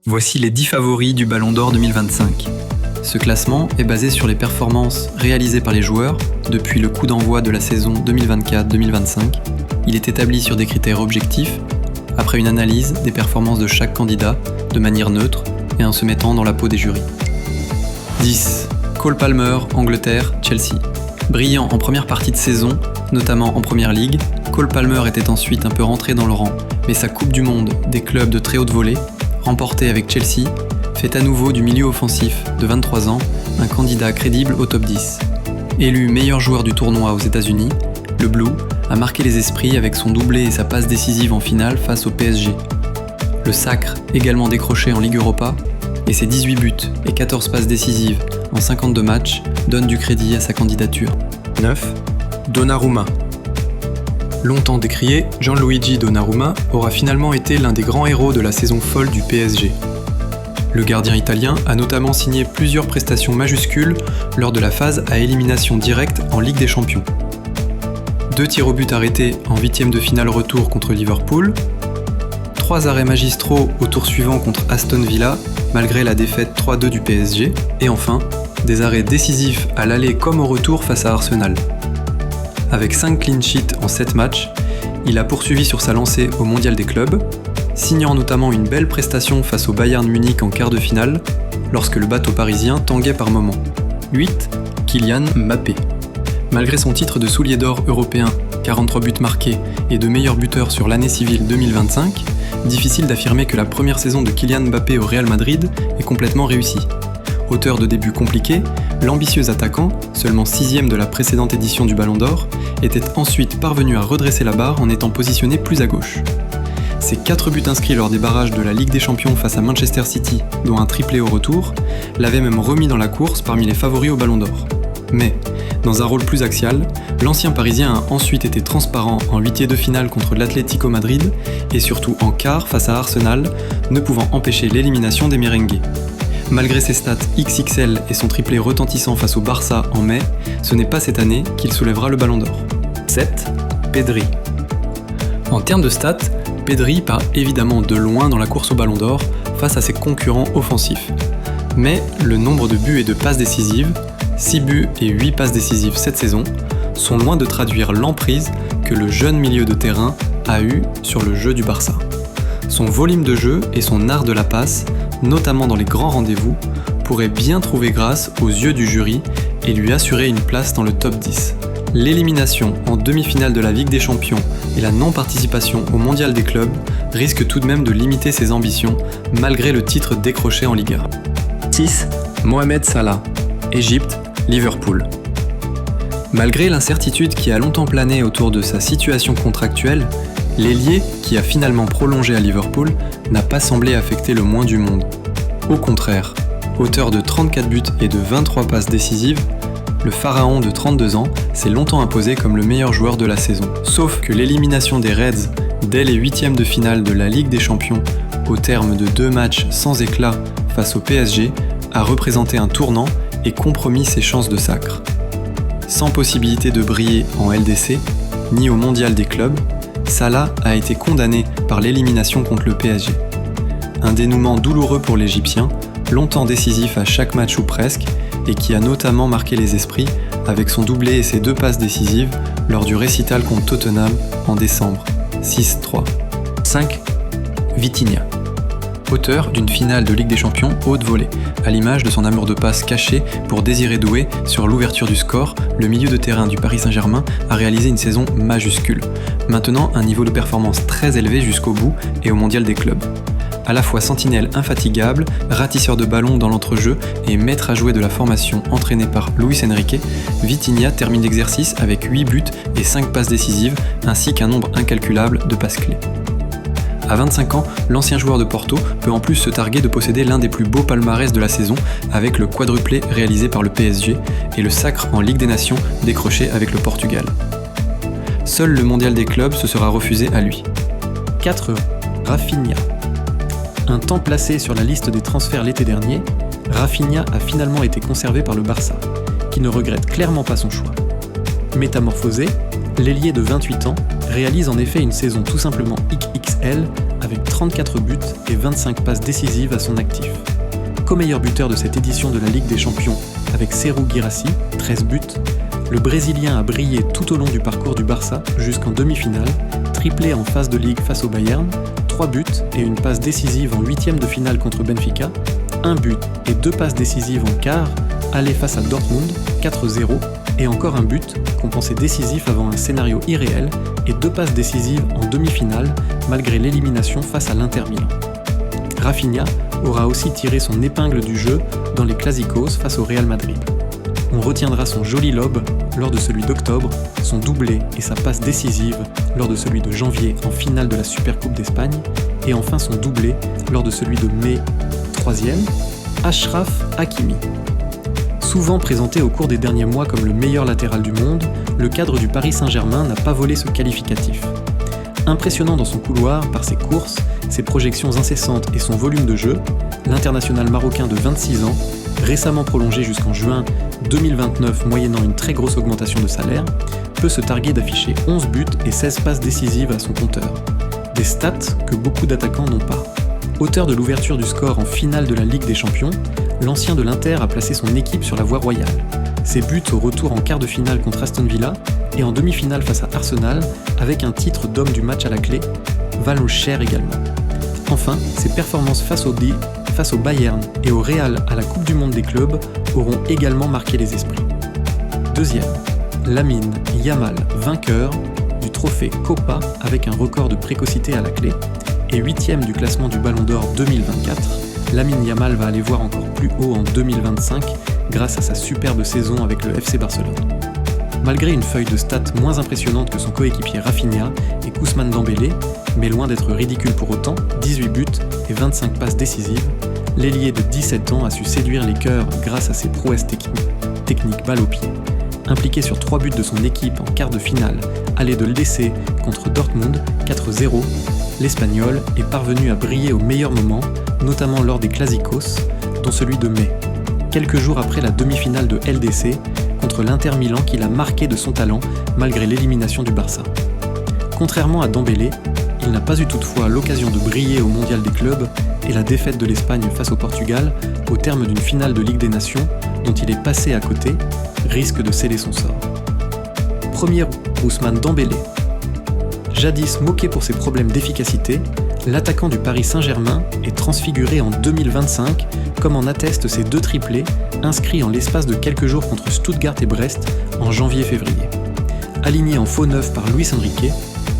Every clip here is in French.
Voici les 10 favoris du Ballon d'Or 2025. Ce classement est basé sur les performances réalisées par les joueurs depuis le coup d'envoi de la saison 2024-2025. Il est établi sur des critères objectifs, après une analyse des performances de chaque candidat de manière neutre et en se mettant dans la peau des jurys. 10. Cole Palmer, Angleterre, Chelsea. Brillant en première partie de saison, notamment en Première Ligue, Cole Palmer était ensuite un peu rentré dans le rang, mais sa Coupe du Monde des clubs de très haute volée, remportée avec Chelsea, fait à nouveau du milieu offensif de 23 ans un candidat crédible au top 10. Élu meilleur joueur du tournoi aux États-Unis, le Blue a marqué les esprits avec son doublé et sa passe décisive en finale face au PSG. Le sacre, également décroché en Ligue Europa, et ses 18 buts et 14 passes décisives en 52 matchs donnent du crédit à sa candidature. 9. Donnarumma. Longtemps décrié, Gianluigi Donnarumma aura finalement été l'un des grands héros de la saison folle du PSG. Le gardien italien a notamment signé plusieurs prestations majuscules lors de la phase à élimination directe en Ligue des Champions. 2 tirs au but arrêtés en 8e de finale retour contre Liverpool, 3 arrêts magistraux au tour suivant contre Aston Villa, malgré la défaite 3-2 du PSG, et enfin, des arrêts décisifs à l'aller comme au retour face à Arsenal. Avec 5 clean sheets en 7 matchs, il a poursuivi sur sa lancée au Mondial des clubs, signant notamment une belle prestation face au Bayern Munich en quart de finale, lorsque le bateau parisien tanguait par moments. 8. Kylian Mbappé. Malgré son titre de soulier d'or européen, 43 buts marqués et de meilleur buteur sur l'année civile 2025, difficile d'affirmer que la première saison de Kylian Mbappé au Real Madrid est complètement réussie. Auteur de débuts compliqués, l'ambitieux attaquant, seulement 6e de la précédente édition du Ballon d'Or, était ensuite parvenu à redresser la barre en étant positionné plus à gauche. Ses 4 buts inscrits lors des barrages de la Ligue des Champions face à Manchester City, dont un triplé au retour, l'avaient même remis dans la course parmi les favoris au Ballon d'Or. Mais, dans un rôle plus axial, l'ancien Parisien a ensuite été transparent en 8e de finale contre l'Atlético Madrid et surtout en quart face à Arsenal, ne pouvant empêcher l'élimination des merengues. Malgré ses stats XXL et son triplé retentissant face au Barça en mai, ce n'est pas cette année qu'il soulèvera le Ballon d'Or. 7. Pedri. En termes de stats, Pedri part évidemment de loin dans la course au Ballon d'Or face à ses concurrents offensifs. Mais le nombre de buts et de passes décisives, 6 buts et 8 passes décisives cette saison, sont loin de traduire l'emprise que le jeune milieu de terrain a eu sur le jeu du Barça. Son volume de jeu et son art de la passe, notamment dans les grands rendez-vous, pourraient bien trouver grâce aux yeux du jury et lui assurer une place dans le top 10. L'élimination en demi-finale de la Ligue des Champions et la non-participation au Mondial des clubs risquent tout de même de limiter ses ambitions, malgré le titre décroché en Ligue 1. 6. Mohamed Salah. Égypte, Liverpool. Malgré l'incertitude qui a longtemps plané autour de sa situation contractuelle, l'ailier, qui a finalement prolongé à Liverpool, n'a pas semblé affecter le moins du monde. Au contraire, auteur de 34 buts et de 23 passes décisives, le pharaon de 32 ans s'est longtemps imposé comme le meilleur joueur de la saison. Sauf que l'élimination des Reds dès les 8e de finale de la Ligue des Champions, au terme de 2 matchs sans éclat face au PSG, a représenté un tournant et compromis ses chances de sacre. Sans possibilité de briller en LDC, ni au Mondial des clubs, Salah a été condamné par l'élimination contre le PSG. Un dénouement douloureux pour l'Égyptien, longtemps décisif à chaque match ou presque, et qui a notamment marqué les esprits avec son doublé et ses 2 passes décisives lors du récital contre Tottenham en décembre, 6-3. 5. Vitinha. Auteur d'une finale de Ligue des Champions haute volée, à l'image de son amour de passe caché pour Désiré Doué sur l'ouverture du score, le milieu de terrain du Paris Saint-Germain a réalisé une saison majuscule, maintenant un niveau de performance très élevé jusqu'au bout et au Mondial des clubs. À la fois sentinelle infatigable, ratisseur de ballon dans l'entrejeu et maître à jouer de la formation entraînée par Luis Enrique, Vitinha termine l'exercice avec 8 buts et 5 passes décisives, ainsi qu'un nombre incalculable de passes clés. À 25 ans, l'ancien joueur de Porto peut en plus se targuer de posséder l'un des plus beaux palmarès de la saison avec le quadruplé réalisé par le PSG et le sacre en Ligue des Nations décroché avec le Portugal. Seul le Mondial des clubs se sera refusé à lui. 4. Rafinha. Un temps placé sur la liste des transferts l'été dernier, Rafinha a finalement été conservé par le Barça, qui ne regrette clairement pas son choix. Métamorphosé, L'ailier de 28 ans réalise en effet une saison tout simplement XXL avec 34 buts et 25 passes décisives à son actif. Co-meilleur buteur de cette édition de la Ligue des Champions avec Serhou Guirassy, 13 buts, le Brésilien a brillé tout au long du parcours du Barça jusqu'en demi-finale, triplé en phase de Ligue face au Bayern, 3 buts et une passe décisive en 8e de finale contre Benfica, 1 but et 2 passes décisives en quart, aller face à Dortmund, 4-0, et encore un but, compensé décisif avant un scénario irréel, et 2 passes décisives en demi-finale, malgré l'élimination face à l'Inter Milan. Rafinha aura aussi tiré son épingle du jeu dans les Clásicos face au Real Madrid. On retiendra son joli lob lors de celui d'octobre, son doublé et sa passe décisive lors de celui de janvier en finale de la Supercoupe d'Espagne, et enfin son doublé lors de celui de mai 3e, Achraf Hakimi. Souvent présenté au cours des derniers mois comme le meilleur latéral du monde, le cadre du Paris Saint-Germain n'a pas volé ce qualificatif. Impressionnant dans son couloir par ses courses, ses projections incessantes et son volume de jeu, l'international marocain de 26 ans, récemment prolongé jusqu'en juin 2029 moyennant une très grosse augmentation de salaire, peut se targuer d'afficher 11 buts et 16 passes décisives à son compteur. Des stats que beaucoup d'attaquants n'ont pas. Auteur de l'ouverture du score en finale de la Ligue des Champions, l'ancien de l'Inter a placé son équipe sur la voie royale. Ses buts au retour en quart de finale contre Aston Villa et en demi-finale face à Arsenal avec un titre d'homme du match à la clé, valent cher également. Enfin, ses performances face au Bayern et au Real à la Coupe du Monde des clubs auront également marqué les esprits. Deuxième, Lamine Yamal, vainqueur du trophée Copa avec un record de précocité à la clé, et 8e du classement du Ballon d'Or 2024, Lamine Yamal va aller voir encore plus haut en 2025 grâce à sa superbe saison avec le FC Barcelone. Malgré une feuille de stats moins impressionnante que son coéquipier Rafinha et Ousmane Dembélé, mais loin d'être ridicule pour autant, 18 buts et 25 passes décisives, l'ailier de 17 ans a su séduire les cœurs grâce à ses prouesses techniques balle au pied. Impliqué sur 3 buts de son équipe en quart de finale, allé de l'essai contre Dortmund 4-0, l'Espagnol est parvenu à briller au meilleur moment, notamment lors des Clásicos, dont celui de mai, quelques jours après la demi-finale de LDC contre l'Inter Milan qu'il a marqué de son talent malgré l'élimination du Barça. Contrairement à Dembélé, il n'a pas eu toutefois l'occasion de briller au Mondial des clubs et la défaite de l'Espagne face au Portugal, au terme d'une finale de Ligue des Nations dont il est passé à côté, risque de sceller son sort. Premier, Ousmane Dembélé. Jadis moqué pour ses problèmes d'efficacité, l'attaquant du Paris Saint-Germain est transfiguré en 2025, comme en attestent ses 2 triplés, inscrits en l'espace de quelques jours contre Stuttgart et Brest en janvier-février. Aligné en faux neuf par Luis Enrique,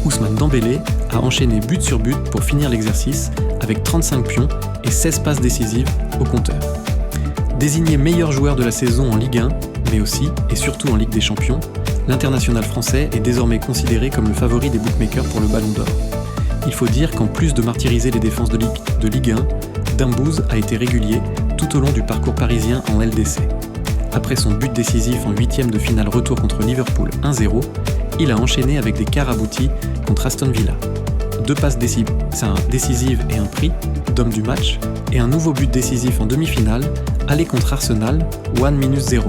Ousmane Dembélé a enchaîné but sur but pour finir l'exercice avec 35 pions et 16 passes décisives au compteur. Désigné meilleur joueur de la saison en Ligue 1, mais aussi et surtout en Ligue des Champions, l'international français est désormais considéré comme le favori des bookmakers pour le Ballon d'Or. Il faut dire qu'en plus de martyriser les défenses de Ligue 1, Dembouz a été régulier tout au long du parcours parisien en LDC. Après son but décisif en 8e de finale retour contre Liverpool 1-0, il a enchaîné avec des quarts aboutis contre Aston Villa. 2 passes décisives et un prix, d'homme du match, et un nouveau but décisif en demi-finale, aller contre Arsenal, 1-0.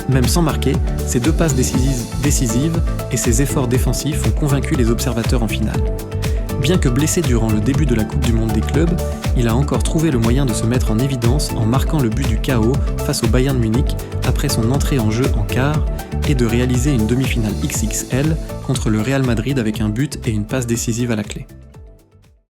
Même sans marquer, ces 2 passes décisives et ses efforts défensifs ont convaincu les observateurs en finale. Bien que blessé durant le début de la Coupe du Monde des clubs, il a encore trouvé le moyen de se mettre en évidence en marquant le but du KO face au Bayern Munich après son entrée en jeu en quart et de réaliser une demi-finale XXL contre le Real Madrid avec un but et une passe décisive à la clé.